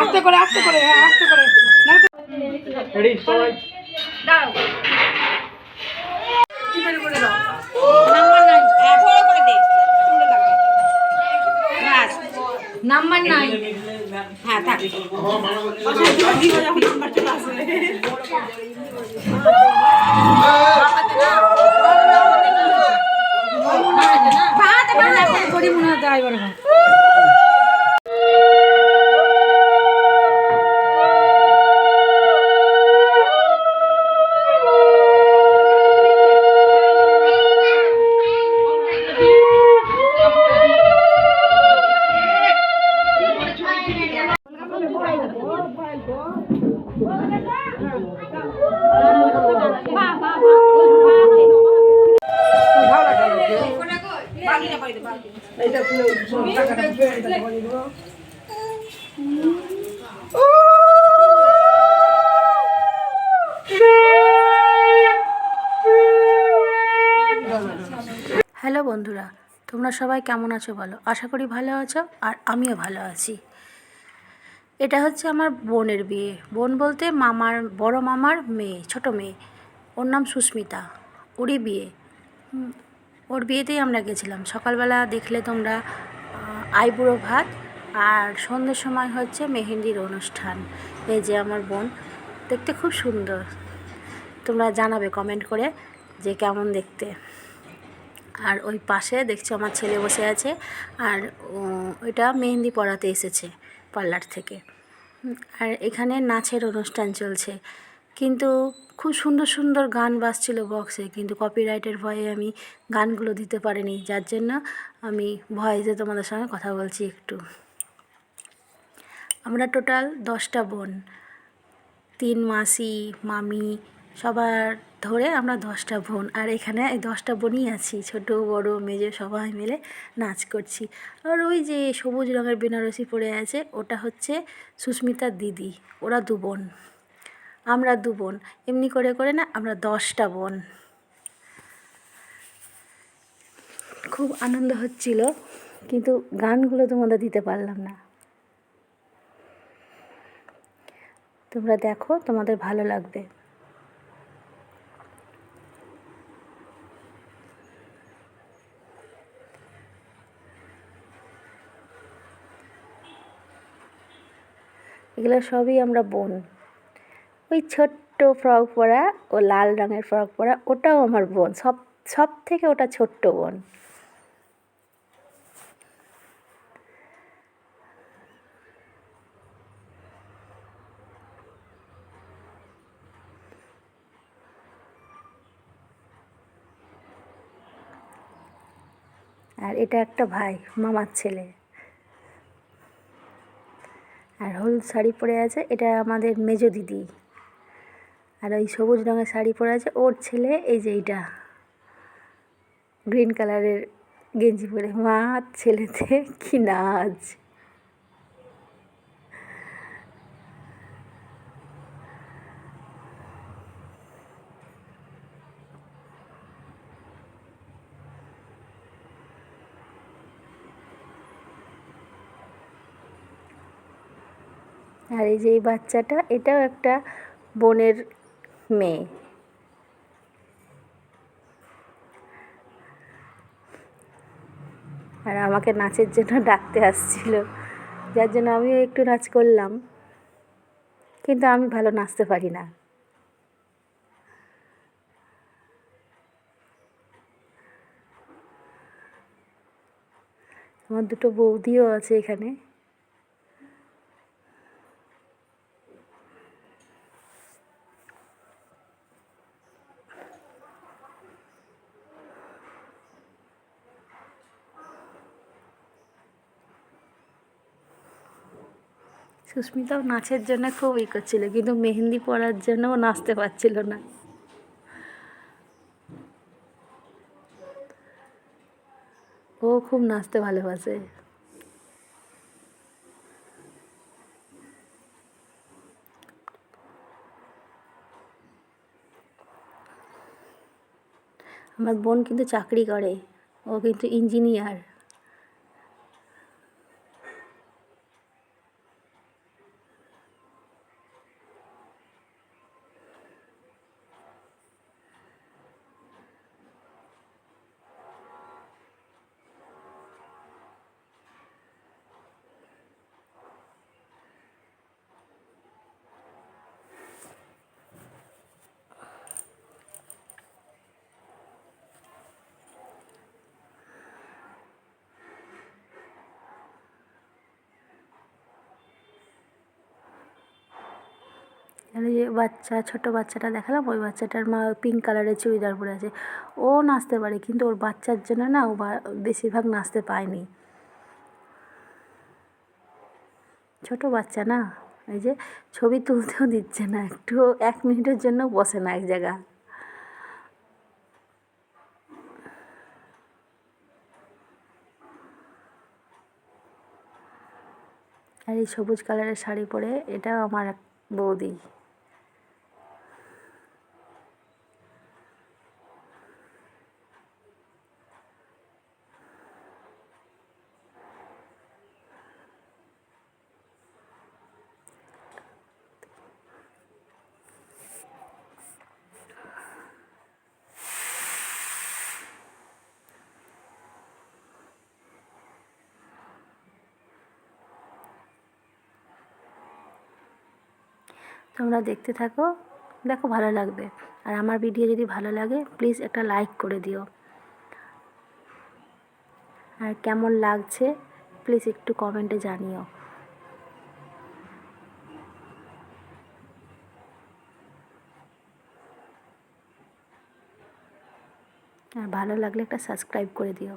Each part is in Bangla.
আস্তে করে আস্তে করে আস্তে করে রেডি সবাই দাও টিপের করে দাও নাম্বার 9 হ্যাঁ থাক হ্যালো বন্ধুরা, তোমরা সবাই কেমন আছো বলো? আশা করি ভালো আছো, আর আমিও ভালো আছি। এটা হচ্ছে আমার বোনের বিয়ে। বোন বলতে মামার বড় মামার মেয়ে, ছোট মেয়ে। ওর নাম সুস্মিতা, ওরই বিয়ে। ওর বিয়েতেই আমরা গেছিলাম। সকালবেলা দেখলে তোমরা আইবুড়ো ভাত, আর সন্ধ্যের সময় হচ্ছে মেহেন্দির অনুষ্ঠান। এই যে আমার বোন, দেখতে খুব সুন্দর। তোমরা জানাবে কমেন্ট করে যে কেমন দেখতে। আর ওই পাশে দেখছি আমার ছেলে বসে আছে, আর ওইটা মেহেন্দি পরাতে এসেছে পার্লার থেকে। আর এখানে নাচের অনুষ্ঠান চলছে, কিন্তু খুব সুন্দর সুন্দর গান বাজছিল বক্সে, কিন্তু কপিরাইটের ভয়ে আমি গানগুলো দিতে পারিনি, যার জন্য আমি ভয়েসে তোমাদের সঙ্গে কথা বলছি একটু। আমরা টোটাল 10টা বোন, 3 মাসি মামি সবার ধরে আমরা 10টা বোন। আর এখানে এই 10টা বোনই আছি, ছোট বড় মেজো সবাই মিলে নাচ করছি। আর ওই যে সবুজ রঙের বেনারসি পরে আছে, ওটা হচ্ছে সুস্মিতার দিদি। ওরা 2 বোন, আমরা 2 বোন। এমনি করে করে না আমরা 10টা বোন। খুব আনন্দ হচ্ছিল, কিন্তু গানগুলো তোমাদের দিতে পারলাম না। তোমরা দেখো, তোমাদের ভালো লাগবে। এগুলো সবই আমরা বোন। ওই ছোট্ট ফ্রক পরা ও লাল রঙের ফ্রক পরা, ওটাও আমার বোন। সব থেকে ওটা ছোট্ট বোন। আর এটা একটা ভাই, মামার ছেলে। আর হলুদ শাড়ি পরে আছে, এটা আমাদের মেজো দিদি। আর ওই সবুজ রঙের শাড়ি পরে আছে ওর ছেলে। এই যে এইটা গ্রিন কালারের গেঞ্জি পরে, মা ছেলেতে কি নাচ! আর এই যে এই বাচ্চাটা, এটাও একটা বোনের মেয়ে। আর আমাকে নাচের জন্য ডাকতে আসছিল, যার জন্য আমিও একটু নাচ করলাম, কিন্তু আমি ভালো নাচতে পারি না। আমার 2টো বৌদিও আছে এখানে। সুস্মিতাও নাচের জন্য খুব করছিল, কিন্তু মেহেন্দি পরার জন্য ও নাচতে পারছিল না। ও খুব নাচতে ভালোবাসে। আমার বোন কিন্তু চাকরি করে, ও কিন্তু ইঞ্জিনিয়ার। আর এই যে বাচ্চা, ছোট বাচ্চাটা দেখালাম, ওই বাচ্চাটার মা পিঙ্ক কালারের চুড়িদার পরে আছে। ও নাচতে পারে, কিন্তু ওর বাচ্চার জন্য না ও বেশিরভাগ নাচতে পায়নি। ছোট বাচ্চা না, এই যে ছবি তুলতেও দিচ্ছে না, একটু 1 মিনিটের জন্য বসে না এক জায়গা। আর এই সবুজ কালারের শাড়ি পরে, এটাও আমার এক বৌদি। তোমরা দেখতে থাকো, দেখো ভালো লাগবে। আর আমার ভিডিও যদি ভালো লাগে প্লিজ একটা লাইক করে দিও। আর কেমন লাগছে প্লিজ একটু কমেন্টে জানিও। আর ভালো লাগলে একটা সাবস্ক্রাইব করে দিও।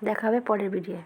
দেখা হবে পরের ভিডিও।